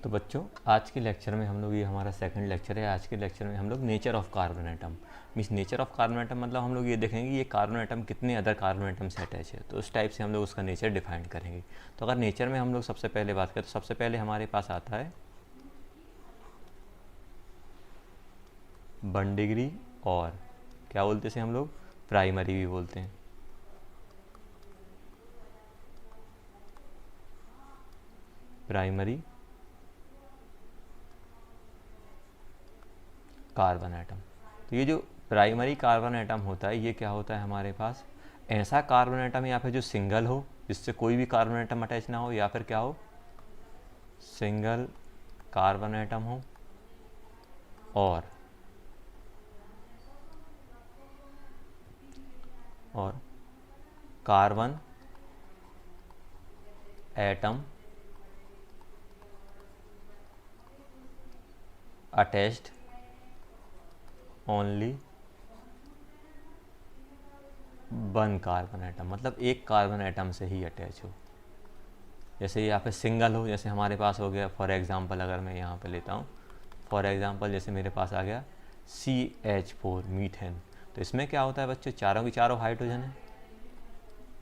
तो बच्चों, आज के लेक्चर में हम लोग, ये हमारा सेकंड लेक्चर है। आज के लेक्चर में हम लोग nature of carbon atom, means nature of carbon atom मतलब हम लोग ये देखेंगे ये कार्बन एटम कितने अदर कार्बन एटम से अटैच है, तो उस टाइप से हम लोग उसका नेचर डिफाइन करेंगे। तो अगर नेचर में हम लोग सबसे पहले बात करें तो सबसे पहले हमारे पास आता है बॉन्ड डिग्री, और क्या बोलते हैं हम लोग, प्राइमरी भी बोलते हैं। Primary carbon atom. तो ये जो प्राइमरी कार्बन एटम होता है, ये क्या होता है हमारे पास, ऐसा कार्बन एटम या फिर जो सिंगल हो, जिससे कोई भी कार्बन एटम अटैच ना हो, या फिर क्या हो, सिंगल कार्बन एटम हो, और carbon atom attached only one carbon atom, मतलब एक कार्बन एटम से ही अटैच हो। जैसे यहाँ पे सिंगल हो, जैसे हमारे पास हो गया फॉर एग्जांपल, अगर मैं यहाँ पे लेता हूँ फॉर एग्जांपल, जैसे मेरे पास आ गया CH4 मीथेन। तो इसमें क्या होता है बच्चों, चारों की चारों हाइड्रोजन है।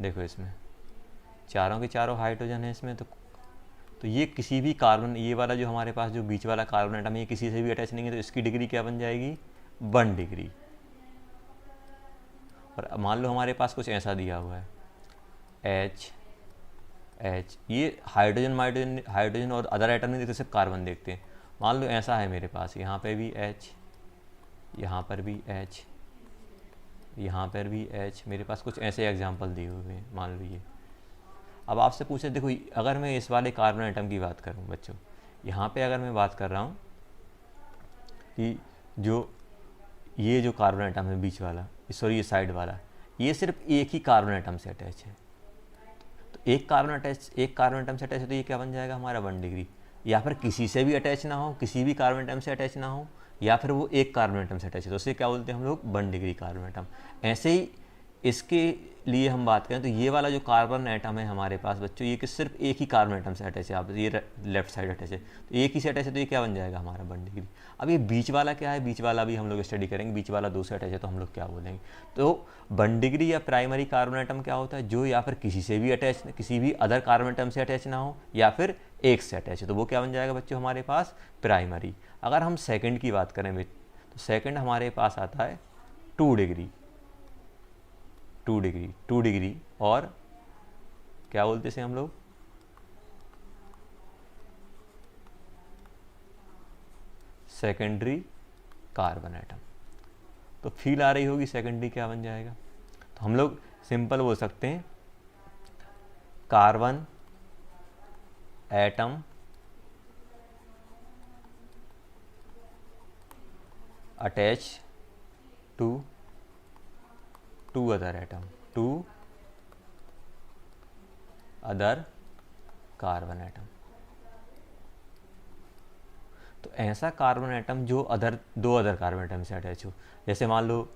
देखो इसमें चारों की चारों हाइड्रोजन है इसमें। तो ये किसी भी कार्बन, ये वाला जो हमारे पास जो बीच वाला कार्बन एटम है, ये किसी से भी अटैच नहीं है, तो इसकी डिग्री क्या बन जाएगी, 1 डिग्री। और मान लो हमारे पास कुछ ऐसा दिया हुआ है H, ये हाइड्रोजन और अदर एटम नहीं देखते, सिर्फ कार्बन देखते हैं। मान लो ऐसा है मेरे पास, यहाँ पे भी H, यहाँ पर भी H, यहाँ पर भी H, मेरे पास कुछ ऐसे एग्जाम्पल दिए हुए हैं, मान लो ये। अब आपसे पूछे, देखो अगर मैं इस वाले कार्बन एटम की बात करूँ बच्चों, यहाँ पे अगर मैं बात कर रहा हूँ कि ये जो कार्बन एटम है बीच वाला, सॉरी ये साइड वाला, ये सिर्फ एक ही कार्बन एटम से अटैच है। तो एक कार्बन एटम से अटैच है, तो ये क्या बन जाएगा हमारा 1 डिग्री। या फिर किसी से भी अटैच ना हो, किसी भी कार्बन एटम से अटैच ना हो, या फिर वो एक कार्बन एटम से अटैच है, तो उसे क्या बोलते हैं हम लोग, 1 डिग्री कार्बन एटम। ऐसे ही इसके लिए हम बात करें तो ये वाला जो कार्बन एटम है हमारे पास बच्चों, ये कि सिर्फ एक ही कार्बन एटम से अटैच है। आप ये लेफ्ट साइड अटैच है, तो एक ही से अटैच है, तो ये क्या बन जाएगा हमारा 1 डिग्री। अब ये बीच वाला क्या है, बीच वाला भी हम लोग स्टडी करेंगे। बीच वाला 2 से अटैच है, तो हम लोग क्या बोलेंगे, तो 1 डिग्री या प्राइमरी कार्बन एटम क्या होता है, जो या फिर किसी से भी अटैच, किसी भी अदर कार्बन एटम से अटैच ना हो, या फिर एक से अटैच है, तो वो क्या बन जाएगा बच्चों हमारे पास, प्राइमरी। अगर हम सेकंड की बात करें तो सेकंड हमारे पास आता है 2 डिग्री, 2 डिग्री, और क्या बोलते हैं हम लोग, सेकेंडरी कार्बन एटम। तो फील आ रही होगी सेकेंडरी क्या बन जाएगा। तो हम लोग सिंपल बोल सकते हैं, carbon atom attach to other atom, to other carbon atom. तो ऐसा कार्बन एटम जो दो अदर कार्बन एटम से अटैच हो। जैसे मान लो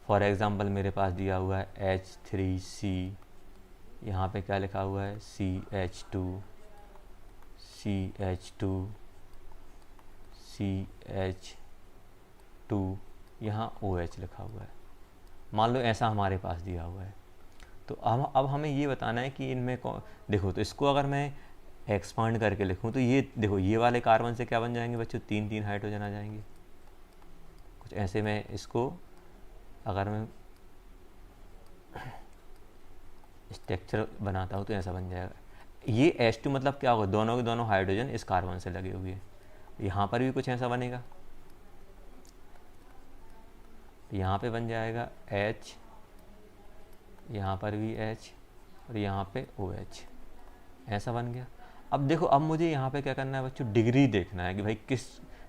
फॉर एग्जांपल मेरे पास दिया हुआ है H3C, यहाँ पे क्या लिखा हुआ है, CH2, यहाँ OH लिखा हुआ है। मान लो ऐसा हमारे पास दिया हुआ है। तो अब हमें ये बताना है कि इनमें कौन, देखो तो इसको अगर मैं एक्सपांड करके लिखूँ तो ये देखो, ये वाले कार्बन से क्या बन जाएंगे बच्चों, 3 हाइड्रोजन आ जाएंगे। कुछ ऐसे मैं इसको अगर मैं स्ट्रक्चर बनाता हूँ तो ऐसा बन जाएगा। ये H2 मतलब क्या होगा, दोनों के दोनों हाइड्रोजन इस कार्बन से लगे हुए हैं। यहाँ पर भी कुछ ऐसा बनेगा, यहाँ पे बन जाएगा H, यहाँ पर भी H, और यहाँ पे OH, ऐसा बन गया। अब देखो, अब मुझे यहाँ पे क्या करना है बच्चों, डिग्री देखना है कि भाई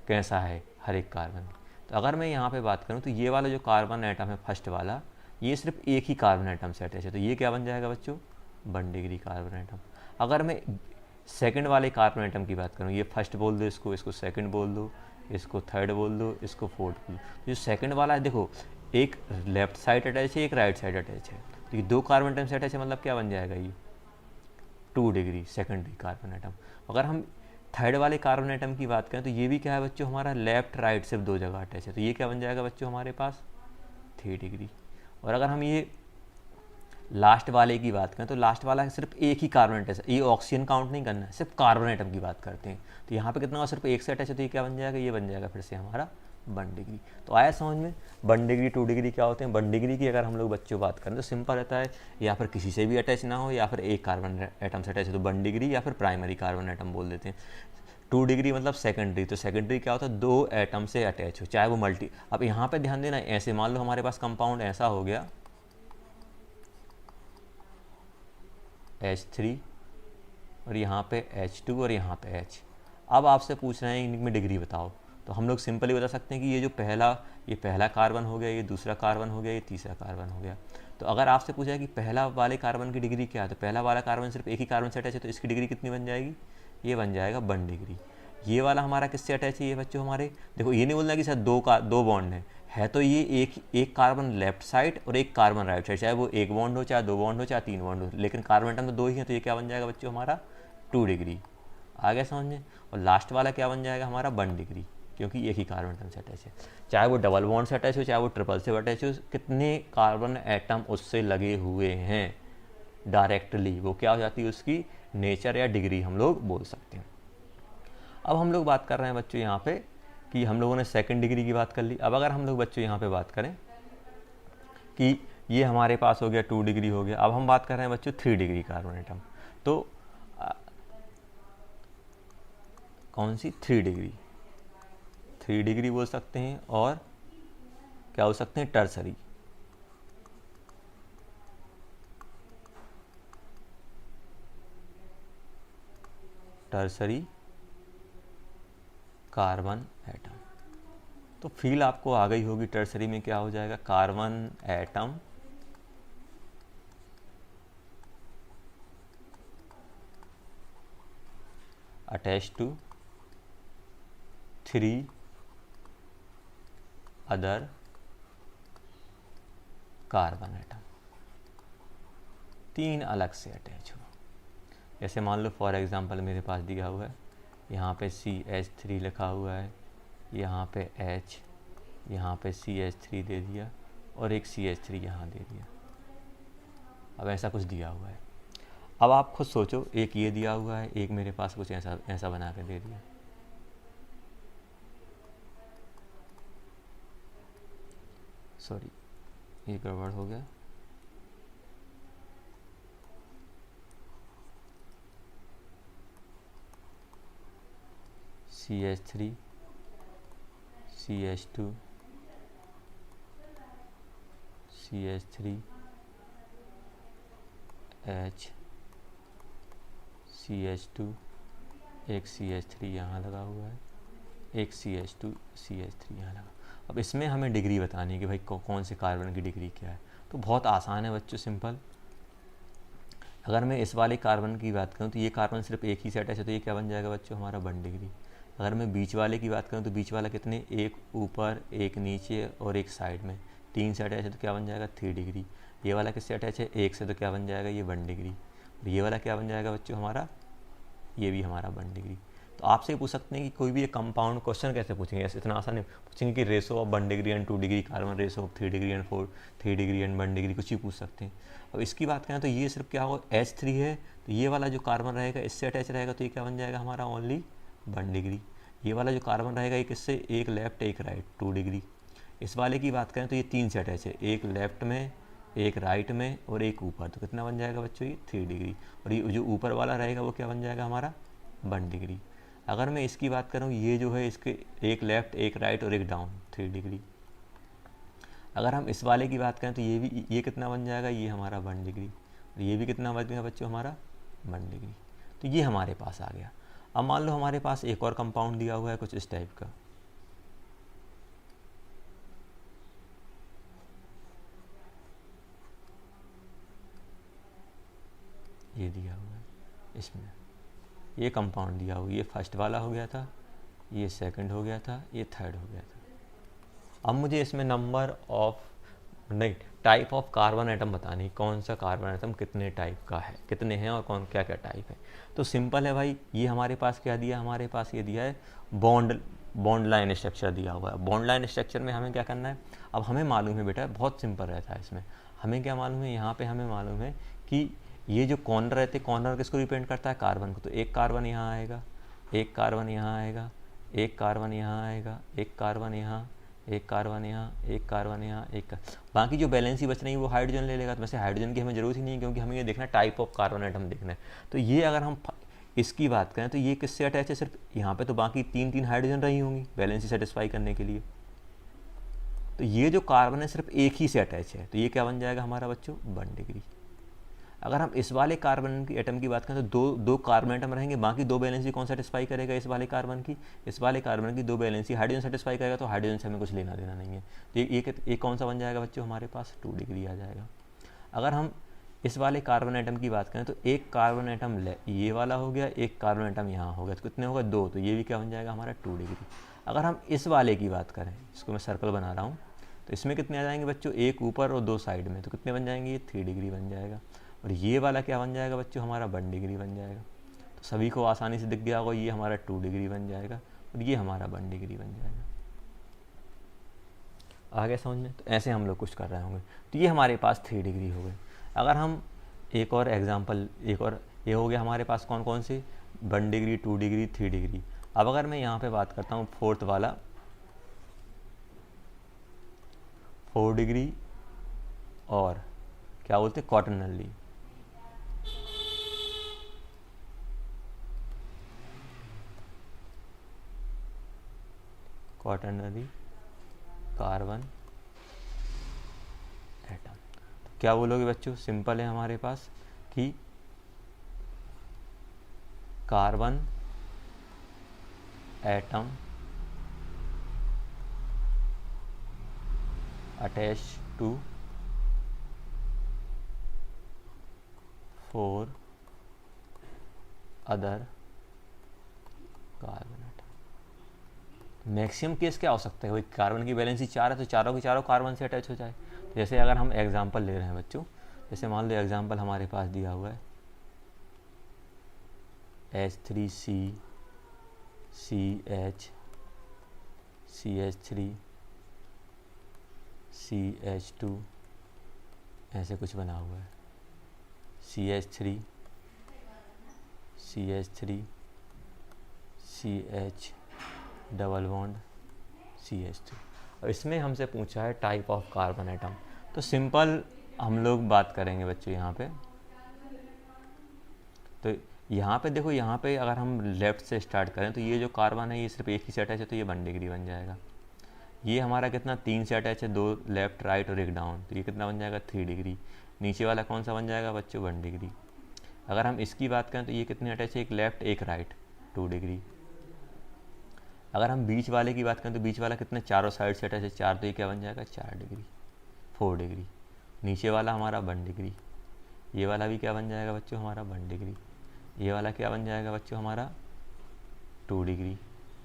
कैसा है हर एक कार्बन। तो अगर मैं यहाँ पे बात करूँ तो ये वाला जो कार्बन एटम है फर्स्ट वाला, ये सिर्फ एक ही कार्बन एटम से अटैच है, तो ये क्या बन जाएगा बच्चों, 1 डिग्री कार्बन एटम। अगर मैं सेकंड वाले कार्बन एटम की बात करूँ, ये फर्स्ट बोल दो, इसको सेकंड बोल दो, इसको थर्ड बोल दो, इसको फोर्थ बोल दो। जो सेकंड वाला है देखो, एक लेफ्ट साइड अटैच है, एक राइट साइड अटैच है, तो ये 2 कार्बन एटम से अटैच है, मतलब क्या बन जाएगा ये 2 डिग्री सेकेंडरी कार्बन एटम। अगर हम थर्ड वाले कार्बन एटम की बात करें तो ये भी क्या है बच्चों हमारा लेफ्ट राइट सिर्फ दो जगह अटैच है, तो ये क्या बन जाएगा बच्चों हमारे पास 3 डिग्री। और अगर हम ये लास्ट वाले की बात करें तो लास्ट वाला सिर्फ एक ही कार्बन अटैच है, ये ऑक्सीजन काउंट नहीं करना है, सिर्फ कार्बन एटम की बात करते हैं। तो यहाँ पे कितना हुआ, सिर्फ एक से अटैच है, तो ये क्या बन जाएगा, ये बन जाएगा फिर से हमारा 1 डिग्री। तो आया समझ में 1 डिग्री 2 डिग्री क्या होते हैं। 1 डिग्री की अगर हम लोग बच्चों बात करें तो सिंपल रहता है, या फिर किसी से भी अटैच ना हो या फिर एक कार्बन एटम से अटैच है तो 1 डिग्री, या फिर प्राइमरी कार्बन एटम बोल देते हैं। 2 डिग्री मतलब सेकेंडरी, तो सेकेंडरी क्या होता है, 2 एटम से अटैच हो, चाहे वो मल्टी। अब यहाँ पे ध्यान देना, ऐसे मान लो हमारे पास कंपाउंड ऐसा हो गया H3 और यहाँ पे H2 और यहाँ पे H। अब आपसे पूछ रहे हैं इनमें डिग्री बताओ, तो हम लोग सिंपली बता सकते हैं कि ये पहला कार्बन हो गया, ये दूसरा कार्बन हो गया, ये तीसरा कार्बन हो गया। तो अगर आपसे पूछा है कि पहला वाले कार्बन की डिग्री क्या है, तो पहला वाला कार्बन सिर्फ एक ही कार्बन से अटैच है, तो इसकी डिग्री कितनी बन जाएगी, ये बन जाएगा 1 डिग्री। ये वाला हमारा किससे अटैच है, ये बच्चों हमारे, देखो ये नहीं बोलना कि सर दो बॉन्ड है तो ये एक कार्बन लेफ्ट साइड और एक कार्बन राइट साइड, चाहे वो एक बॉन्ड हो, चाहे 2 बॉन्ड हो, चाहे 3 बॉन्ड हो, लेकिन कार्बन एटम तो 2 ही है, तो ये क्या बन जाएगा बच्चों हमारा 2 डिग्री। आ गया समझ में। और लास्ट वाला क्या बन जाएगा हमारा 1 डिग्री, क्योंकि एक ही कार्बन एटम से अटैच है, चाहे वो डबल बॉन्ड से अटैच हो, चाहे वो ट्रिपल से अटैच हो, कितने कार्बन एटम उससे लगे हुए हैं डायरेक्टली, वो क्या हो जाती है उसकी नेचर या डिग्री हम लोग बोल सकते हैं। अब हम लोग बात कर रहे हैं बच्चों यहाँ पे कि हम लोगों ने सेकंड डिग्री की बात कर ली। अब अगर हम लोग बच्चों यहाँ पे बात करें कि ये हमारे पास हो गया 2 डिग्री हो गया, अब हम बात कर रहे हैं बच्चों 3 डिग्री कार्बन एटम, तो कौन सी 3 डिग्री बोल सकते हैं, और क्या हो सकते हैं टर्सरी कार्बन एटम। तो फील आपको आ गई होगी, टर्सरी में क्या हो जाएगा, carbon atom attach to 3 other carbon atom, 3 अलग से अटैच हो। जैसे मान लो फॉर एग्जांपल मेरे पास दिया हुआ है, यहाँ पे CH3 लिखा हुआ है, यहाँ पे H, यहाँ पे CH3 दे दिया और एक CH3 यहाँ दे दिया। अब ऐसा कुछ दिया हुआ है, अब आप खुद सोचो, एक ये दिया हुआ है, एक मेरे पास कुछ ऐसा बना के दे दिया। सॉरी ये गड़बड़ हो गया, CH3 CH2 CH3 H CH2, एक CH3 यहाँ लगा हुआ है, एक CH2 CH3 यहाँ लगा। अब इसमें हमें डिग्री बतानी है कि भाई कौन से कार्बन की डिग्री क्या है। तो बहुत आसान है बच्चों, सिंपल। अगर मैं इस वाले कार्बन की बात करूँ तो ये कार्बन सिर्फ एक ही से अटैच है, तो ये क्या बन जाएगा बच्चों हमारा 1 डिग्री। अगर मैं बीच वाले की बात करूँ तो बीच वाला कितने, एक ऊपर एक नीचे और एक साइड में, 3 से अटैच है, तो क्या बन जाएगा 3 डिग्री। ये वाला किससे अटैच है, एक से, तो क्या बन जाएगा ये 1 डिग्री। और ये वाला क्या बन जाएगा बच्चों हमारा, ये भी हमारा 1 डिग्री। तो आपसे पूछ सकते हैं कि कोई भी एक कंपाउंड क्वेश्चन कैसे पूछेंगे, ऐसे इतना आसान नहीं पूछेंगे कि ratio of 1 degree and 2 degree carbon, ratio of 3 degree and 3 degree and 1 degree, कुछ ही पूछ सकते हैं। अब इसकी बात करें तो ये सिर्फ क्या होगा, H3 है, तो ये वाला जो कार्बन रहेगा इससे अटैच रहेगा, तो ये क्या बन जाएगा हमारा ओनली 1 डिग्री। ये वाला जो कार्बन रहेगा ये किससे, एक लेफ्ट एक राइट, 2 डिग्री। इस वाले की बात करें तो ये 3 से अटैच है, एक लेफ्ट में एक राइट में और एक ऊपर, तो कितना बन जाएगा बच्चों ये 3 डिग्री। और ये जो ऊपर वाला रहेगा वो क्या बन जाएगा हमारा 1 डिग्री। अगर मैं इसकी बात करूँ, ये जो है इसके एक लेफ्ट एक राइट और एक डाउन, 3 डिग्री। अगर हम इस वाले की बात करें तो ये कितना बन जाएगा, ये हमारा 1 डिग्री, और ये भी कितना बन गया बच्चों हमारा 1 डिग्री। तो ये हमारे पास आ गया। अब मान लो हमारे पास एक और कंपाउंड दिया हुआ है कुछ इस टाइप का, ये दिया हुआ है, इसमें ये कंपाउंड दिया हुआ, ये फर्स्ट वाला हो गया था, ये सेकंड हो गया था, ये थर्ड हो गया था। अब मुझे इसमें नंबर ऑफ नहीं टाइप ऑफ कार्बन एटम बतानी, कौन सा कार्बन एटम कितने टाइप का है, कितने हैं और कौन क्या क्या टाइप है। तो सिंपल है भाई, ये हमारे पास क्या दिया, हमारे पास ये दिया है बॉन्ड लाइन स्ट्रक्चर दिया हुआ है। बॉन्ड लाइन स्ट्रक्चर में हमें क्या करना है, अब हमें मालूम है बेटा, बहुत सिंपल रहता है इसमें। हमें क्या मालूम है, यहाँ पे हमें मालूम है कि ये जो कॉर्नर रहते हैं, कॉर्नर किसको रिप्रेजेंट करता है, कार्बन को। तो एक कार्बन यहाँ आएगा, एक कार्बन यहाँ आएगा, एक कार्बन यहाँ आएगा, एक कार्बन यहाँ, एक कार्बन यहाँ, एक कार्बन यहाँ, बाकी जो बैलेंस ही बच रही है वो हाइड्रोजन ले लेगा। तो वैसे हाइड्रोजन की हमें जरूरत ही नहीं है, क्योंकि हमें ये देखना है टाइप ऑफ कार्बन एटम देखना है। तो ये अगर हम इसकी बात करें तो ये किससे अटैच है, सिर्फ यहाँ पे तो बाकी तीन तीन हाइड्रोजन रही होंगी बैलेंस ही सेटिस्फाई करने के लिए। तो ये जो कार्बन है सिर्फ एक ही से अटैच है, तो ये क्या बन जाएगा हमारा बच्चों, 1 डिग्री। अगर हम इस वाले कार्बन की एटम की बात करें तो दो कार्बन एटम रहेंगे, बाकी दो वैलेंसी कौन सेटिस्फाई करेगा, इस वाले कार्बन की दो वैलेंसी हाइड्रोजन सेटिस्फाई करेगा। तो हाइड्रोजन से हमें कुछ लेना देना नहीं है। तो ये कौन सा बन जाएगा बच्चों, हमारे पास 2 डिग्री आ जाएगा। अगर हम इस वाले कार्बन एटम की बात करें तो एक कार्बन एटम ये वाला हो गया, एक कार्बन एटम यहाँ हो गया, तो कितने होगा, 2। तो ये भी क्या बन जाएगा हमारा 2 डिग्री। अगर हम इस वाले की बात करें, इसको मैं सर्कल बना रहा हूँ, तो इसमें कितने आ जाएंगे बच्चों, एक ऊपर और 2 साइड में, तो कितने बन जाएंगे, ये 3 डिग्री बन जाएगा। और ये वाला क्या बन जाएगा बच्चों, हमारा 1 डिग्री बन जाएगा। तो सभी को आसानी से दिख गया होगा, ये हमारा 2 डिग्री बन जाएगा और ये हमारा 1 डिग्री बन जाएगा। आगे समझ में, तो ऐसे हम लोग कुछ कर रहे होंगे। तो ये हमारे पास 3 डिग्री हो गए। अगर हम एक और एग्जाम्पल, ये हो गया हमारे पास कौन कौन से, 1 डिग्री, 2 डिग्री, 3 डिग्री। अब अगर मैं यहाँ पे बात करता हूँ 4th वाला, 4 डिग्री और क्या बोलते हैं, क्वाटरनरी। Quaternary carbon atom. क्या बोलोगे बच्चों, सिंपल है हमारे पास कि carbon atom attach to 4 other carbon atom. Maximum case क्या हो सकता है, भाई कार्बन की वैलेंसी 4 है तो चारों की चारों कार्बन से अटैच हो जाए। जैसे अगर हम एग्जांपल ले रहे हैं बच्चों, जैसे मान लो एग्जांपल हमारे पास दिया हुआ है H3C CH CH3 CH2, ऐसे कुछ बना हुआ है, CH3 CH3 CH double bond CH2। और इसमें हमसे पूछा है टाइप ऑफ कार्बन एटम। तो सिंपल हम लोग बात करेंगे बच्चों यहाँ पे। तो यहाँ पे देखो, यहाँ पे अगर हम लेफ़्ट से स्टार्ट करें तो ये जो कार्बन है ये सिर्फ एक ही से अटैच है, तो ये 1 डिग्री बन जाएगा। ये हमारा कितना, 3 से अटैच है, 2 लेफ़्ट राइट और 1 डाउन, तो ये कितना बन जाएगा, 3 डिग्री। नीचे वाला कौन सा बन जाएगा बच्चों, 1 डिग्री। अगर हम इसकी बात करें तो ये कितने अटैच है, एक लेफ़्ट एक राइट, 2 डिग्री। अगर हम बीच वाले की बात करें तो बीच वाला कितने, चारों साइड से अटैच है, 4, तो ये क्या बन जाएगा, 4 डिग्री, 4 डिग्री। नीचे वाला हमारा 1 डिग्री। ये वाला भी क्या बन जाएगा बच्चों, हमारा 1 डिग्री। ये वाला क्या बन जाएगा बच्चों, हमारा 2 डिग्री।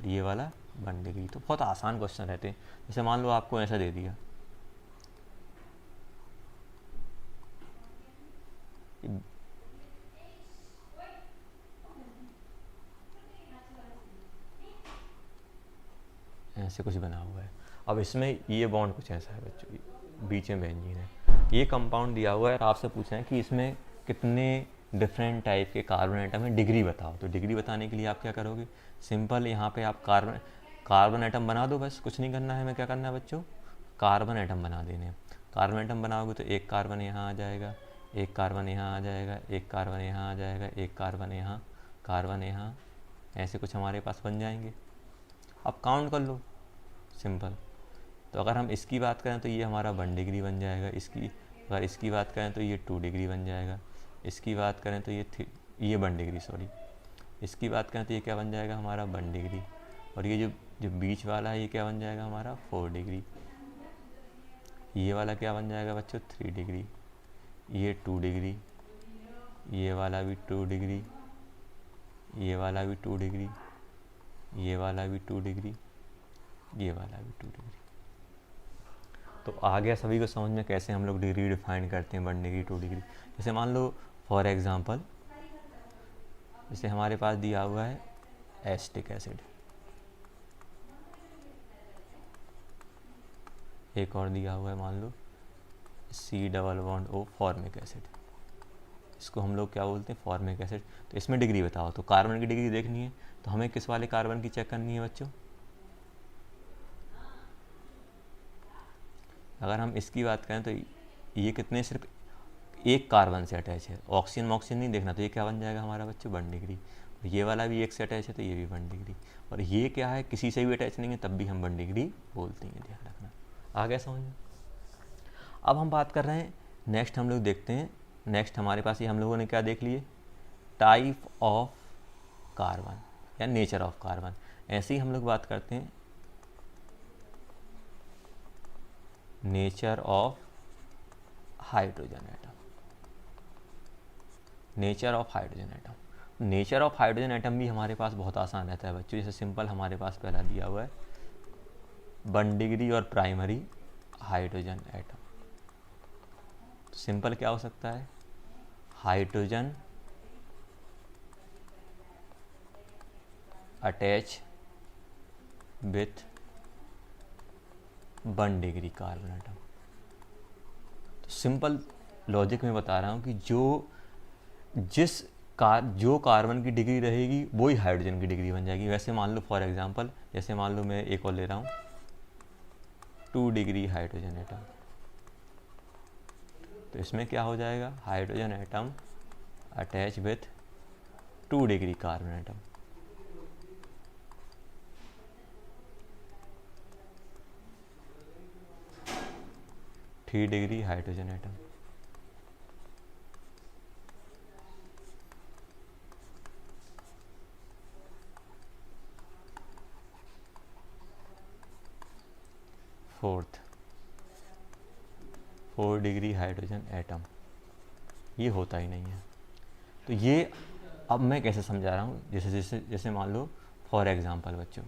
ये वाला 1 डिग्री। तो बहुत आसान क्वेश्चन रहते हैं। जैसे मान लो आपको ऐसा दे दिया, ऐसे कुछ बना हुआ है। अब इसमें ये बॉन्ड कुछ ऐसा है बच्चों, बीच में बेंजीन है, ये कंपाउंड दिया हुआ है और आपसे पूछा है कि इसमें कितने डिफरेंट टाइप के कार्बन एटम है, डिग्री बताओ। तो डिग्री बताने के लिए आप क्या करोगे, सिंपल यहाँ पे आप कार्बन एटम बना दो, बस कुछ नहीं करना है। हमें क्या करना है बच्चों, कार्बन एटम बना देने हैं। कार्बन एटम बनाओगे तो एक कार्बन यहाँ आ जाएगा, एक कार्बन यहाँ आ जाएगा, एक कार्बन यहाँ आ जाएगा, एक कार्बन यहाँ, ऐसे कुछ हमारे पास बन जाएंगे। अब काउंट कर लो, सिंपल। तो अगर हम इसकी बात करें तो ये हमारा 1 डिग्री बन जाएगा। अगर इसकी बात करें तो ये 2 डिग्री बन जाएगा। इसकी बात करें तो ये 1 डिग्री, सॉरी, इसकी बात करें तो ये क्या बन जाएगा हमारा 1 डिग्री। और ये जो बीच वाला है ये क्या बन जाएगा हमारा 4 डिग्री। ये वाला क्या बन जाएगा बच्चों, 3 डिग्री। ये 2 डिग्री, ये वाला भी 2 डिग्री, ये वाला भी 2 डिग्री, ये वाला भी 2 डिग्री, ये वाला भी 2 डिग्री। तो आ गया सभी को समझ में कैसे हम लोग डिग्री डिफाइन करते हैं, 1 डिग्री 2 डिग्री। जैसे मान लो फॉर एग्जांपल, जैसे हमारे पास दिया हुआ है एसिटिक एसिड, एक और दिया हुआ है मान लो C+O फॉर्मिक एसिड, इसको हम लोग क्या बोलते हैं, फॉर्मिक एसिड। तो इसमें डिग्री बताओ, तो कार्बन की डिग्री देखनी है तो हमें किस वाले कार्बन की चेक करनी है बच्चों। अगर हम इसकी बात करें तो ये कितने, सिर्फ एक कार्बन से अटैच है, ऑक्सीजन ऑक्सीजन नहीं देखना, तो ये क्या बन जाएगा हमारा बच्चों, 1 डिग्री। और ये वाला भी एक से अटैच है तो ये भी 1 डिग्री। और ये क्या है, किसी से भी अटैच नहीं है तब भी हम 1 डिग्री बोलते हैं, ध्यान रखना। आ गया समझ में। अब हम बात कर रहे हैं नेक्स्ट, हम लोग देखते हैं नेक्स्ट हमारे पास ये हम लोगों ने क्या देख लिए, टाइप ऑफ कार्बन या नेचर ऑफ कार्बन। ऐसे ही हम लोग बात करते हैं nature of hydrogen atom. Nature of hydrogen atom, nature of hydrogen atom भी हमारे पास बहुत आसान रहता है बच्चों। जैसे सिंपल हमारे पास पहला दिया हुआ है 1 डिग्री और प्राइमरी हाइड्रोजन एटम। तो सिंपल क्या हो सकता है, hydrogen attach with 1 degree carbon atom. तो सिंपल लॉजिक में बता रहा हूँ कि जो कार्बन की डिग्री रहेगी वही हाइड्रोजन की डिग्री बन जाएगी। वैसे मान लो फॉर एग्जांपल, जैसे मान लो मैं एक और ले रहा हूँ 2 डिग्री हाइड्रोजन एटम, तो इसमें क्या हो जाएगा, hydrogen atom attach with 2 degree carbon atom. Three degree hydrogen atom, fourth 4 degree hydrogen atom. ये होता ही नहीं है। तो ये अब मैं कैसे समझा रहा हूँ, जैसे जैसे जैसे मान लो फॉर एग्जांपल बच्चों,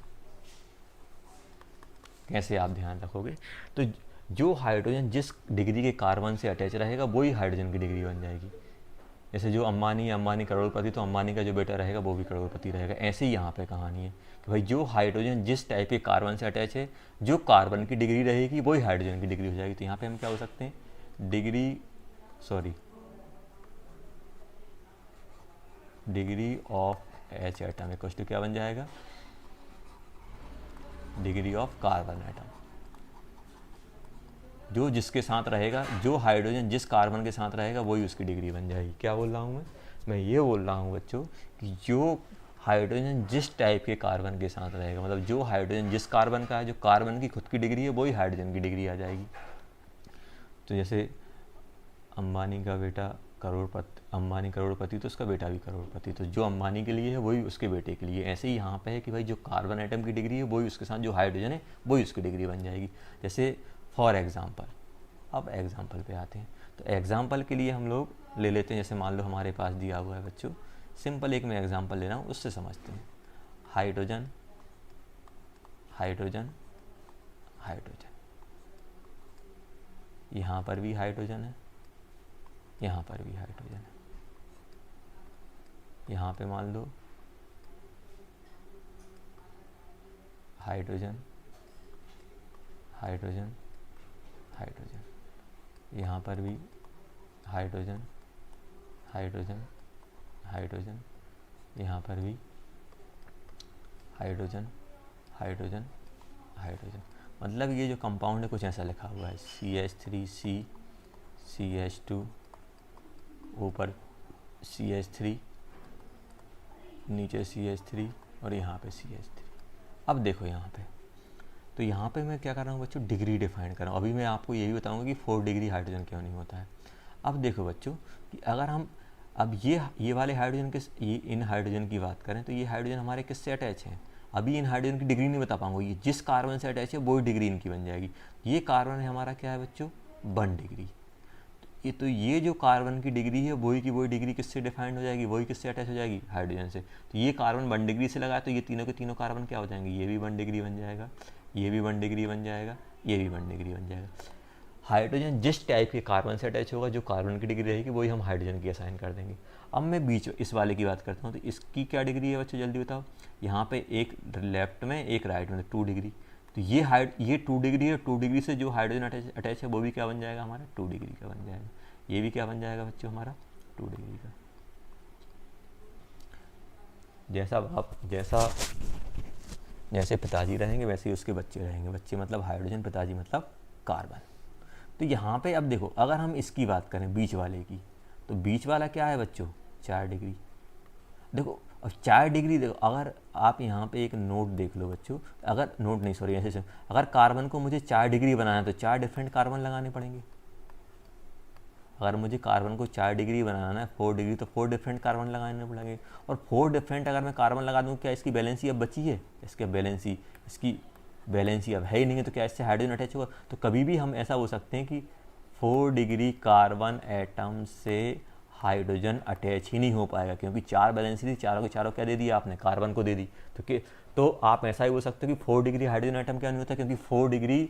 कैसे आप ध्यान रखोगे, तो जो हाइड्रोजन जिस डिग्री के कार्बन से अटैच रहेगा वही हाइड्रोजन की डिग्री बन जाएगी। जैसे जो अंबानी करोड़पति, तो अंबानी का जो बेटा रहेगा वो भी करोड़पति रहेगा। ऐसे ही यहाँ पे कहानी है कि भाई जो हाइड्रोजन जिस टाइप के कार्बन से अटैच है, जो कार्बन की डिग्री रहेगी वही हाइड्रोजन की डिग्री हो जाएगी। तो यहाँ पे हम क्या हो सकते हैं, degree of H atom equal to क्या बन जाएगा, डिग्री ऑफ कार्बन एटम। जो जिसके साथ रहेगा, जो हाइड्रोजन जिस कार्बन के साथ रहेगा वही उसकी डिग्री बन जाएगी। क्या बोल रहा हूँ मैं ये बोल रहा हूँ बच्चों कि जो हाइड्रोजन जिस टाइप के कार्बन के साथ रहेगा, मतलब जो हाइड्रोजन जिस कार्बन का है, जो कार्बन की खुद की डिग्री है वही हाइड्रोजन की डिग्री आ जाएगी। तो जैसे अंबानी का बेटा अंबानी करोड़पति, तो उसका बेटा भी करोड़पति, तो जो अंबानी के लिए है वही उसके बेटे के लिए। ऐसे ही यहाँ पे है कि भाई जो कार्बन एटम की डिग्री है वही उसके साथ जो हाइड्रोजन है वही उसकी डिग्री बन जाएगी। जैसे फॉर एग्जांपल, अब एग्जांपल पे आते हैं। तो एग्जांपल के लिए हम लोग ले लेते हैं, जैसे मान लो हमारे पास दिया हुआ है बच्चों, सिंपल एक मैं एग्जांपल ले रहा हूँ, उससे समझते हैं। हाइड्रोजन हाइड्रोजन हाइड्रोजन, यहाँ पर भी हाइड्रोजन है, यहाँ पर भी हाइड्रोजन है। यहाँ पे मान लो हाइड्रोजन हाइड्रोजन हाइड्रोजन, यहाँ पर भी हाइड्रोजन हाइड्रोजन हाइड्रोजन, यहाँ पर भी हाइड्रोजन हाइड्रोजन हाइड्रोजन। मतलब ये जो कंपाउंड है कुछ ऐसा लिखा हुआ है, CH3C CH2, ऊपर CH3, नीचे CH3 और यहाँ पे CH3। अब देखो यहाँ पे, तो यहाँ पे मैं क्या कर रहा हूँ बच्चों, डिग्री डिफाइन कर रहा हूँ। अभी मैं आपको यही बताऊँगा कि 4 डिग्री हाइड्रोजन क्यों नहीं होता है। अब देखो बच्चों कि अगर हम अब ये वाले हाइड्रोजन ये इन हाइड्रोजन की बात करें, तो ये हाइड्रोजन हमारे किससे अटैच हैं। अभी इन हाइड्रोजन की डिग्री नहीं बता पाऊंगा, ये जिस कार्बन से अटैच है वही डिग्री इनकी बन जाएगी। ये कार्बन है हमारा क्या है बच्चों, 1 डिग्री। तो ये जो कार्बन की डिग्री है वही की वही डिग्री किससे डिफाइंड हो जाएगी, वही किससे अटैच हो जाएगी, हाइड्रोजन से। तो ये कार्बन 1 डिग्री से लगा, तो ये तीनों के तीनों कार्बन क्या हो जाएंगे, ये भी 1 डिग्री बन जाएगा, ये भी 1 डिग्री बन जाएगा, ये भी 1 डिग्री बन जाएगा। हाइड्रोजन जिस टाइप के कार्बन से अटैच होगा, जो कार्बन की डिग्री रहेगी वही हम हाइड्रोजन की असाइन कर देंगे। अब मैं बीच इस वाले की बात करता हूँ, तो इसकी क्या डिग्री है बच्चों, जल्दी बताओ। यहाँ पे एक लेफ्ट में एक राइट में, 2 डिग्री। तो ये 2 डिग्री है, 2 डिग्री से जो हाइड्रोजन अटैच है वो भी क्या बन जाएगा हमारा, 2 डिग्री का बन जाएगा। ये भी क्या बन जाएगा बच्चों हमारा, 2 डिग्री का। जैसे पिताजी रहेंगे वैसे ही उसके बच्चे रहेंगे। बच्चे मतलब हाइड्रोजन, पिताजी मतलब कार्बन। तो यहाँ पे अब देखो, अगर हम इसकी बात करें बीच वाले की, तो बीच वाला क्या है बच्चों, 4 डिग्री। देखो अब 4 डिग्री, देखो अगर आप यहाँ पे एक नोट देख लो बच्चों, अगर नोट नहीं सॉरी ऐसे अगर कार्बन को मुझे 4 डिग्री बनाना है तो 4 डिफरेंट कार्बन लगाने पड़ेंगे। अगर मुझे कार्बन को 4 डिग्री बनाना है 4 डिग्री, तो 4 डिफरेंट कार्बन लगाने पड़ेंगे। और 4 डिफरेंट अगर मैं कार्बन लगा दूँ, क्या इसकी बैलेंसी अब बची है, इसकी बैलेंसी अब है ही नहीं है, तो क्या इससे हाइड्रोजन अटैच होगा। तो कभी भी हम ऐसा हो सकते हैं कि 4 डिग्री कार्बन एटम से हाइड्रोजन अटैच ही नहीं हो पाएगा, क्योंकि 4 बैलेंसी थी, चारों के चारों क्या दे दिया आपने, कार्बन को दे दी। तो आप ऐसा ही बोल सकते हो कि 4 डिग्री हाइड्रोजन एटम क्या नहीं होता, क्योंकि 4 डिग्री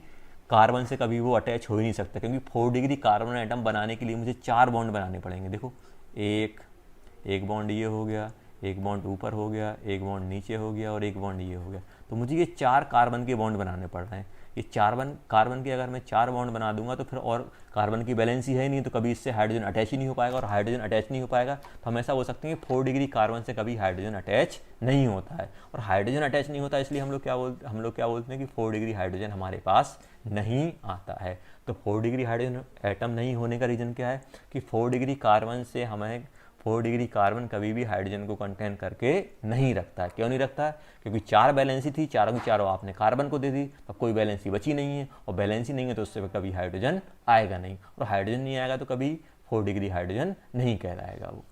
कार्बन से कभी वो अटैच हो ही नहीं सकता, क्योंकि 4 डिग्री कार्बन एटम बनाने के लिए मुझे 4 बॉन्ड बनाने पड़ेंगे। देखो एक बॉन्ड ये हो गया, एक बॉन्ड ऊपर हो गया, एक बॉन्ड नीचे हो गया, और एक बॉन्ड ये हो गया। तो मुझे ये 4 कार्बन के बॉन्ड बनाने पड़ रहे हैं। ये 4 कार्बन के अगर मैं 4 बॉन्ड बना दूंगा, तो फिर और कार्बन की बैलेंस ही है नहीं, तो कभी इससे हाइड्रोजन अटैच ही नहीं हो पाएगा, और हाइड्रोजन अटैच नहीं हो पाएगा तो हम ऐसा बोल सकते हैं कि 4 डिग्री कार्बन से कभी हाइड्रोजन अटैच नहीं होता है। और हाइड्रोजन अटैच नहीं होता, इसलिए हम लोग क्या बोलते हैं कि 4 डिग्री हाइड्रोजन हमारे पास नहीं आता है। तो 4 डिग्री हाइड्रोजन एटम नहीं होने का रीज़न क्या है कि 4 डिग्री कार्बन से हमें 4 डिग्री कार्बन कभी भी हाइड्रोजन को कंटेन करके नहीं रखता है। क्यों नहीं रखता है, क्योंकि 4 बैलेंसी थी, चारों की चारों आपने कार्बन को दे दी, अब कोई बैलेंसी बची नहीं है, और बैलेंसी नहीं है तो उससे कभी हाइड्रोजन आएगा नहीं, और हाइड्रोजन नहीं आएगा तो कभी 4 डिग्री हाइड्रोजन नहीं कहलाएगा वो।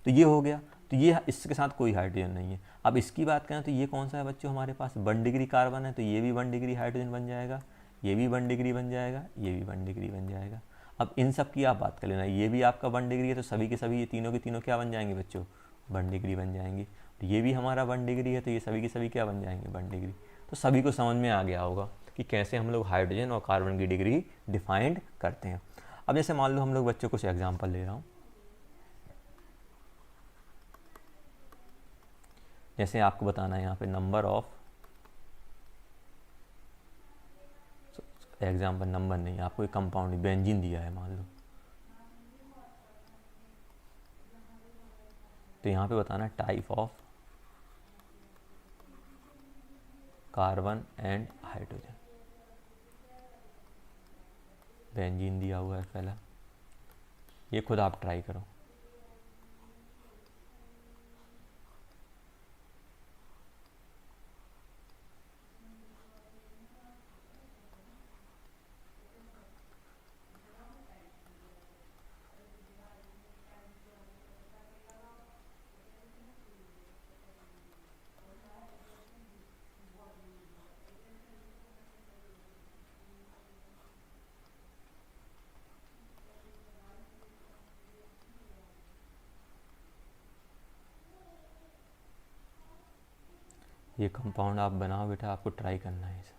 तो ये हो गया, तो ये इसके साथ कोई हाइड्रोजन नहीं है। अब इसकी बात करें तो ये कौन सा है बच्चों, हमारे पास 1 डिग्री कार्बन है, तो ये भी 1 डिग्री हाइड्रोजन बन जाएगा, ये भी 1 डिग्री बन जाएगा, ये भी 1 डिग्री बन जाएगा। अब इन सब की आप बात कर लेना, ये भी आपका 1 डिग्री है, तो सभी के सभी ये तीनों के तीनों क्या बन जाएंगे बच्चों, 1 डिग्री बन जाएंगे। तो ये भी हमारा 1 डिग्री है, तो ये सभी के सभी क्या बन जाएंगे, 1 डिग्री। तो सभी को समझ में आ गया होगा कि कैसे हम लोग हाइड्रोजन और कार्बन की डिग्री डिफाइंड करते हैं। अब जैसे मान लो हम लोग बच्चों कुछ एग्जाम्पल ले रहा हूँ, जैसे आपको बताना है यहाँ पे नंबर ऑफ, एग्जाम्पल नंबर नहीं, आपको एक कंपाउंड बेंजीन दिया है मान लो, तो यहाँ पे बताना type of carbon and hydrogen. Benzene दिया हुआ है पहला, ये खुद आप ट्राई करो। ये कंपाउंड आप बनाओ बेटा, आपको ट्राई करना है इसे।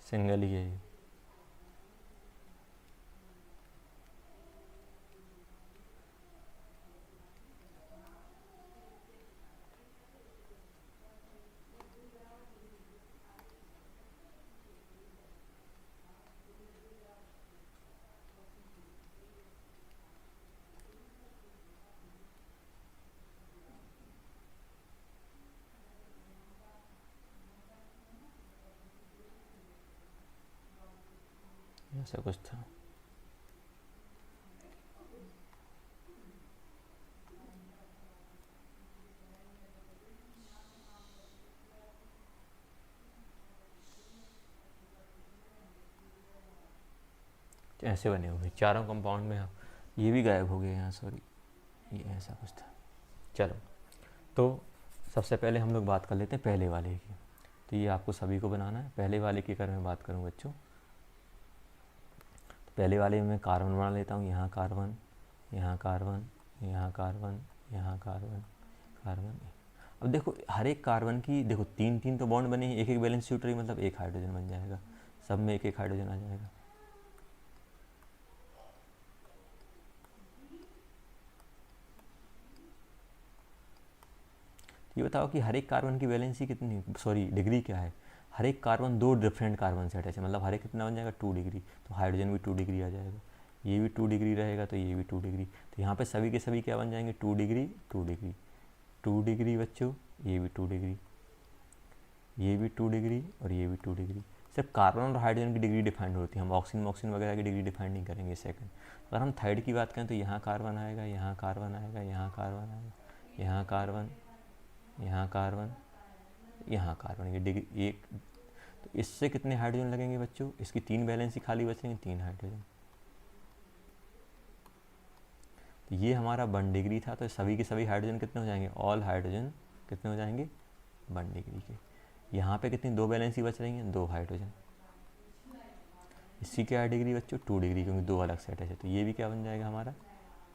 सिंगल ही है ये। ऐसा कुछ था। ऐसे बने हुए चारों कंपाउंड में। ये भी गायब हो गए यहाँ, सॉरी, ये ऐसा कुछ था। चलो, तो सबसे पहले हम लोग बात कर लेते हैं पहले वाले की। तो ये आपको सभी को बनाना है। पहले वाले की अगर मैं बात करूँ बच्चों, तो पहले वाले में मैं कार्बन बना लेता हूँ। यहाँ कार्बन, यहाँ कार्बन, यहाँ कार्बन, यहाँ कार्बन, कार्बन। अब देखो हर एक कार्बन की देखो तीन तीन तो बॉन्ड बने हैं, एक एक बैलेंस न्यूट्रल, मतलब एक हाइड्रोजन बन जाएगा, सब में एक एक हाइड्रोजन आ जाएगा। ये बताओ कि हर एक कार्बन की वैलेंसी कितनी, सॉरी डिग्री क्या है। हर एक कार्बन दो डिफरेंट कार्बन से अटैच है, मतलब हर एक कितना बन जाएगा 2 डिग्री। तो हाइड्रोजन भी 2 डिग्री आ जाएगा, ये भी 2 डिग्री रहेगा, तो ये भी 2 डिग्री। तो यहाँ पे सभी के सभी क्या बन जाएंगे, 2 डिग्री 2 डिग्री 2 डिग्री बच्चों, ये भी 2 डिग्री, ये भी 2 डिग्री और ये भी 2 डिग्री। सिर्फ कार्बन और हाइड्रोजन की डिग्री डिफाइंड होती है, हम ऑक्सीजन ऑक्सीजन वगैरह की डिग्री डिफाइंड नहीं करेंगे सेकंड। अगर हम थर्ड की बात करें तो यहाँ कार्बन आएगा, यहाँ कार्बन आएगा, यहाँ कार्बन आएगा, यहाँ कार्बन, यहाँ कार्बन, यहाँ कार्बन की डिग्री एक। तो इससे कितने हाइड्रोजन लगेंगे बच्चों, इसकी 3 वैलेंसी खाली बचेंगे, 3 हाइड्रोजन। तो ये हमारा 1 डिग्री था, तो सभी के सभी हाइड्रोजन कितने हो जाएंगे, ऑल हाइड्रोजन कितने हो जाएंगे 1 डिग्री के। यहाँ पे कितनी 2 वैलेंसी बच रही हैं, 2 हाइड्रोजन। इसकी क्या डिग्री बच्चों, 2 डिग्री, क्योंकि 2 अलग से अटैच है। तो ये भी क्या बन जाएगा हमारा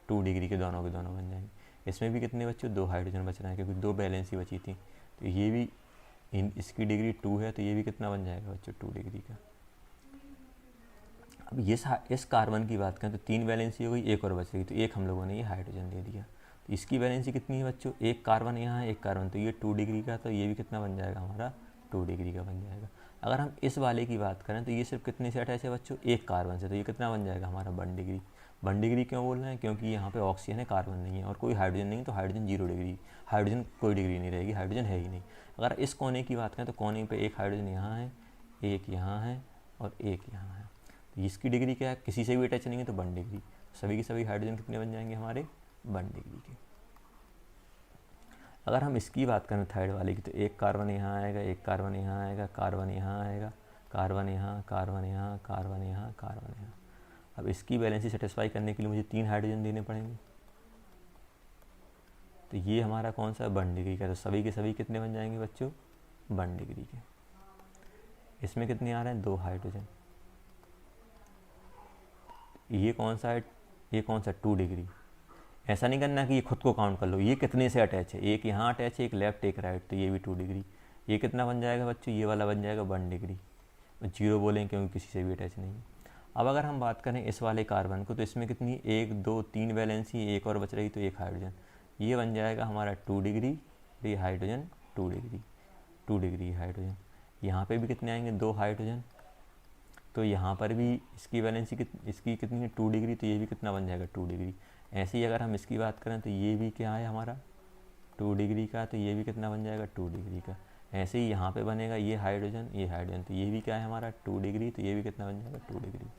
2 डिग्री के दोनों बन जाएंगे। इसमें भी कितने बच्चों 2 हाइड्रोजन बच रहे हैं, क्योंकि 2 वैलेंसी बची थी। तो ये भी इसकी डिग्री 2 है, तो ये भी कितना बन जाएगा बच्चों 2 डिग्री का। अब ये इस कार्बन की बात करें तो 3 वैलेंसी हो गई, एक और बच गई, तो एक हम लोगों ने ये हाइड्रोजन दे दिया। तो इसकी वैलेंसी कितनी है बच्चों, एक कार्बन यहाँ है, एक कार्बन, तो ये 2 डिग्री का, तो ये भी कितना बन जाएगा हमारा 2 डिग्री का बन जाएगा। अगर हम इस वाले की बात करें तो ये सिर्फ कितने से अटैच है बच्चों, एक कार्बन से, तो ये कितना बन जाएगा हमारा 1 डिग्री। 1 डिग्री क्यों बोल रहे हैं, क्योंकि यहाँ पे ऑक्सीजन है, कार्बन नहीं है और कोई हाइड्रोजन नहीं है, तो हाइड्रोजन 0 डिग्री, हाइड्रोजन कोई डिग्री नहीं रहेगी, हाइड्रोजन है ही नहीं। अगर इस कोने की बात करें तो कोने पे एक हाइड्रोजन यहाँ है, एक यहाँ है और एक यहाँ है। तो इसकी डिग्री क्या है, किसी से भी अटैच नहीं है, तो 1 डिग्री। सभी के सभी हाइड्रोजन कितने बन जाएंगे हमारे 1 डिग्री के। अगर हम इसकी बात करें थर्ड वाले की, तो एक कार्बन यहाँ आएगा, एक कार्बन यहाँ आएगा, कार्बन यहाँ आएगा, कार्बन यहाँ, कार्बन यहाँ, कार्बन यहाँ, कार्बन यहाँ। अब इसकी बैलेंसी सेटिस्फाई करने के लिए मुझे 3 हाइड्रोजन देने पड़ेंगे। तो ये हमारा कौन सा 1 डिग्री का, तो सभी के सभी कितने बन जाएंगे बच्चों 1 डिग्री के। इसमें कितने आ रहे हैं 2 हाइड्रोजन। ये कौन सा है, ये कौन सा 2 डिग्री। ऐसा नहीं करना कि ये खुद को काउंट कर लो, ये कितने से अटैच है, एक यहाँ अटैच है, एक लेफ्ट एक राइट, तो ये भी 2 डिग्री। ये कितना बन जाएगा बच्चों, ये वाला बन जाएगा 1 डिग्री। 0 बोलें क्योंकि किसी से भी अटैच नहीं है। अब अगर हम बात करें इस वाले कार्बन को, तो इसमें कितनी 1 2 3 वैलेंसी, एक और बच रही, तो एक हाइड्रोजन। ये बन जाएगा हमारा 2 डिग्री, ये हाइड्रोजन 2 डिग्री, 2 डिग्री हाइड्रोजन। यहाँ पे भी कितने आएंगे 2 हाइड्रोजन। तो यहाँ पर भी इसकी वैलेंसी इसकी कितनी है 2 डिग्री, तो ये भी कितना बन जाएगा 2 डिग्री। ऐसे ही अगर हम इसकी बात करें तो ये भी क्या है हमारा 2 डिग्री का, तो ये भी कितना बन जाएगा 2 डिग्री का। ऐसे ही यहाँ पे बनेगा ये हाइड्रोजन, ये हाइड्रोजन, तो ये भी क्या है हमारा 2 डिग्री, तो ये भी कितना बन जाएगा 2 डिग्री।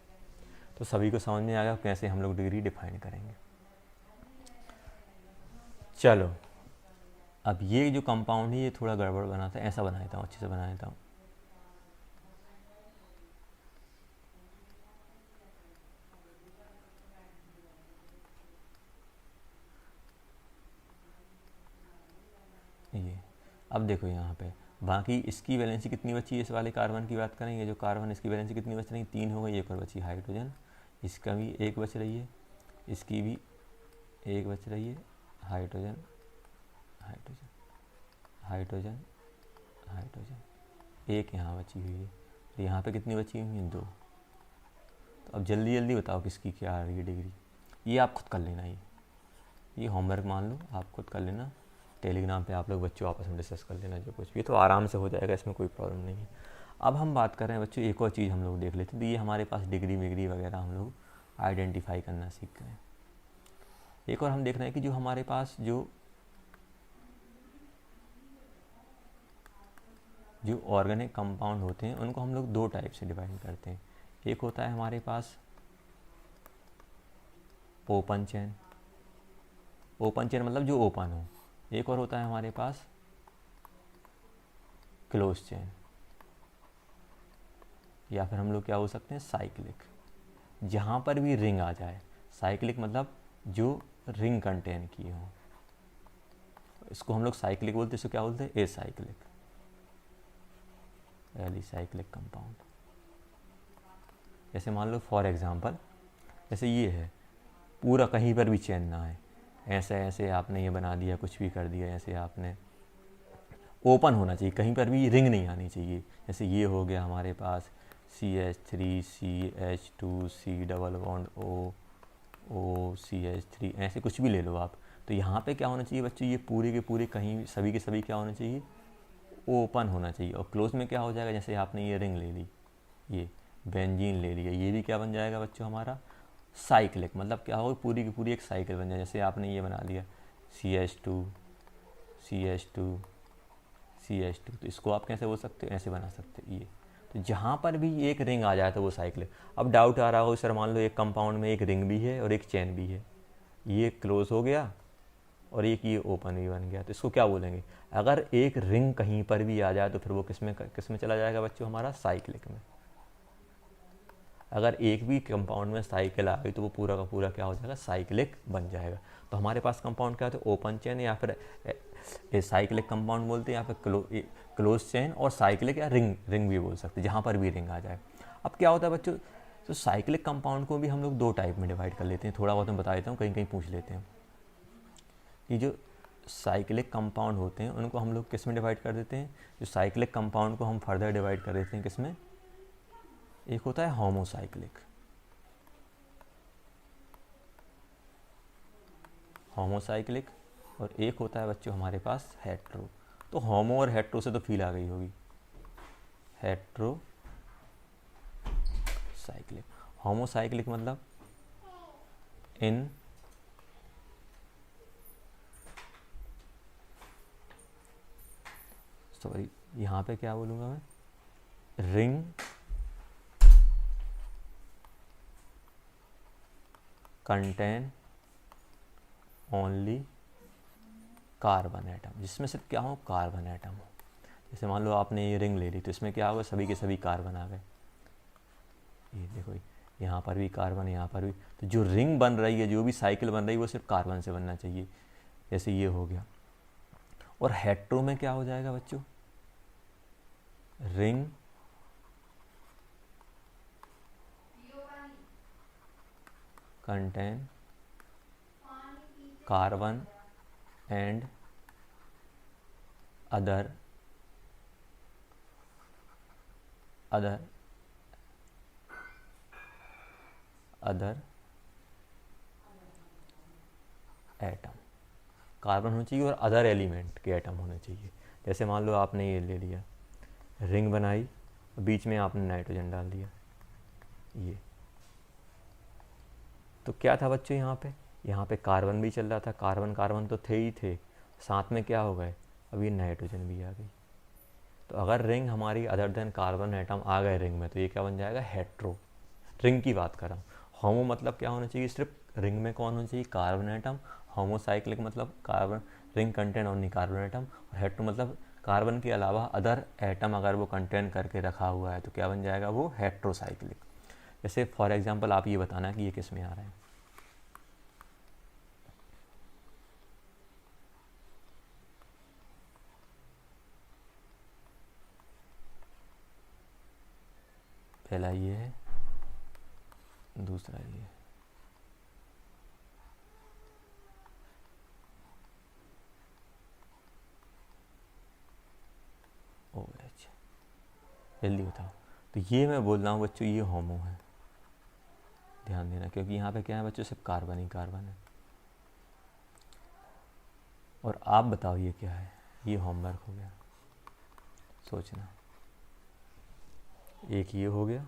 तो सभी को समझ में आ गया कैसे हम लोग डिग्री डिफाइन करेंगे। चलो, अब ये जो कंपाउंड है ये थोड़ा गड़बड़ बनाता है, ऐसा बना देता हूँ, अच्छे से बना देता हूँ। ये अब देखो यहाँ पे बाकी इसकी वैलेंसी कितनी बची है, इस वाले कार्बन की बात करें, ये जो कार्बन इसकी वैलेंसी कितनी बच रही है, 3 हो गई, एक और बची हाइड्रोजन, इसका भी एक बच रही है, इसकी भी एक बच रही है, हाइड्रोजन, हाइड्रोजन, हाइड्रोजन, हाइड्रोजन, एक यहाँ बची हुई है। तो यहाँ पे कितनी बची हुई हैं 2। तो अब जल्दी जल्दी बताओ किसकी क्या आ रही है डिग्री। ये आप खुद कर लेना, ये होमवर्क मान लो, आप खुद कर लेना, टेलीग्राम पे आप लोग बच्चों आपस में डिस्कस कर लेना, जो कुछ भी तो आराम से हो जाएगा, इसमें कोई प्रॉब्लम नहीं है। अब हम बात कर रहे हैं बच्चों एक और चीज़ हम लोग देख लेते हैं। तो ये हमारे पास डिग्री विग्री वगैरह हम लोग आइडेंटिफाई करना सीख गए। एक और हम देख रहे हैं कि जो हमारे पास जो ऑर्गेनिक कंपाउंड होते हैं उनको हम लोग 2 टाइप से डिवाइड करते हैं। एक होता है हमारे पास ओपन चेन, ओपन चेन मतलब जो ओपन हो। एक और होता है हमारे पास क्लोज चेन, या फिर हम लोग क्या हो सकते हैं साइक्लिक। जहाँ पर भी रिंग आ जाए, साइक्लिक मतलब जो रिंग कंटेन किए हों, इसको हम लोग साइक्लिक बोलते हैं। इसको क्या बोलते हैं? A cyclic, alicyclic compound. जैसे मान लो फॉर एग्जांपल, जैसे ये है, पूरा कहीं पर भी चेन ना है, ऐसे ऐसे आपने ये बना दिया, कुछ भी कर दिया, ऐसे आपने ओपन होना चाहिए, कहीं पर भी रिंग नहीं आनी चाहिए। जैसे ये हो गया हमारे पास CH3CH2 डबल बॉन्ड OCH3, ऐसे कुछ भी ले लो आप। तो यहाँ पे क्या होना चाहिए बच्चों, ये पूरे के पूरे कहीं सभी के सभी क्या होना चाहिए? ओपन होना चाहिए। और क्लोज में क्या हो जाएगा, जैसे आपने ये रिंग ले ली, ये बेंजीन ले लिया, ये भी क्या बन जाएगा बच्चों हमारा? साइक्लिक। मतलब क्या होगा, पूरी की पूरी एक साइकिल बन जाए। जैसे आपने ये बना लिया CH2 CH2 CH2, तो इसको आप कैसे बोल सकते हो? ऐसे बना सकते हो ये। तो जहाँ पर भी एक रिंग आ जाए तो वो साइक्लिक। अब डाउट आ रहा हो सर, मान लो एक कंपाउंड में एक रिंग भी है और एक चेन भी है, ये क्लोज हो गया और एक ये ओपन भी बन गया, तो इसको क्या बोलेंगे? अगर एक रिंग कहीं पर भी आ जाए तो फिर वो किस में चला जाएगा बच्चों? हमारा साइक्लिक में। अगर एक भी कंपाउंड में साइकिल आ गई तो वो पूरा का पूरा क्या हो जाएगा? साइक्लिक बन जाएगा। तो हमारे पास कंपाउंड क्या होते हैं? ओपन चेन या फिर साइक्लिक कंपाउंड बोलते हैं, या फिर क्लोज चेन और साइक्लिक, या रिंग भी बोल सकते हैं, जहाँ पर भी रिंग आ जाए। अब क्या होता है बच्चों, तो साइक्लिक कंपाउंड को भी हम लोग दो टाइप में डिवाइड कर लेते हैं। थोड़ा बहुत मैं बता देता हूँ, कहीं कहीं पूछ लेते हैं कि जो साइक्लिक कंपाउंड होते हैं उनको हम लोग किस में डिवाइड कर देते हैं? जो साइक्लिक कंपाउंड को हम फर्दर डिवाइड कर देते हैं किस में? एक होता है होमोसाइक्लिक, और एक होता है बच्चों हमारे पास हेट्रो। तो होमो और हेट्रो से तो फील आ गई होगी, हेट्रो साइक्लिक। होमोसाइक्लिक मतलब इन सॉरी यहाँ पे क्या बोलूँगा मैं? Ring contain only carbon atom, जिसमें सिर्फ क्या हो? कार्बन एटम हो। जैसे मान लो आपने ये रिंग ले ली, तो इसमें क्या होगा? सभी के सभी कार्बन आ गए। ये देखो, यहाँ पर भी कार्बन, यहाँ पर भी। तो जो रिंग बन रही है, जो भी साइकिल बन रही है, वो सिर्फ कार्बन से बनना चाहिए। जैसे ये हो गया। और हेट्रो में क्या हो जाएगा बच्चों? Ring contain carbon and other atom. Carbon होना चाहिए और अदर एलिमेंट के एटम होने चाहिए। जैसे मान लो आपने ये ले लिया, रिंग बनाई, बीच में आपने नाइट्रोजन डाल दिया, ये तो क्या था बच्चों? यहाँ पे कार्बन भी चल रहा था, कार्बन तो थे ही थे, साथ में क्या हो गए? अभी नाइट्रोजन भी आ गई। तो अगर रिंग हमारी अदर देन कार्बन एटम आ गए रिंग में, तो ये क्या बन जाएगा? हेट्रो। रिंग की बात कर रहा हूँ। होमो मतलब क्या होना चाहिए? सिर्फ रिंग में कौन होना चाहिए? Carbon atom. होमोसाइक्लिक मतलब carbon ring contain only carbon atom. और हेट्रो मतलब कार्बन के अलावा अदर एटम अगर वो कंटेन करके रखा हुआ है तो क्या बन जाएगा? वो हेट्रोसाइक्लिक। जैसे फॉर एग्जांपल आप ये बताना कि ये किस में आ रहा है। पहला ये है, दूसरा ये है। OH। जल्दी बताओ। तो ये मैं बोल रहा हूँ बच्चों, ये होमो है, ध्यान देना, क्योंकि यहाँ पे क्या है बच्चों? सिर्फ कार्बन ही कार्बन है। और आप बताओ ये क्या है? ये होमवर्क हो गया, सोचना। एक ये हो गया,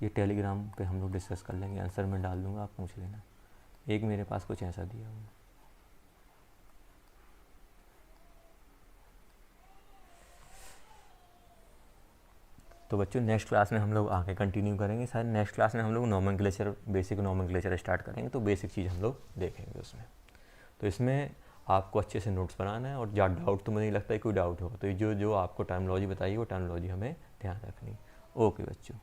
ये टेलीग्राम पे हम लोग डिस्कस कर लेंगे, आंसर में डाल दूंगा, आप पूछ लेना। एक मेरे पास कुछ ऐसा दिया हुआ है। तो बच्चों नेक्स्ट क्लास में हम लोग आगे कंटिन्यू करेंगे। शायद नेक्स्ट क्लास में हम लोग नोमेनक्लेचर, बेसिक नोमेनक्लेचर स्टार्ट करेंगे, तो बेसिक चीज़ हम लोग देखेंगे उसमें। तो इसमें आपको अच्छे से नोट्स बनाना है, और ज़्यादा डाउट तो मुझे नहीं लगता है कोई डाउट होगा, तो जो जो आपको टर्मिनोलॉजी बताइए वो टर्मिनोलॉजी हमें ध्यान रखनी। ओके बच्चों।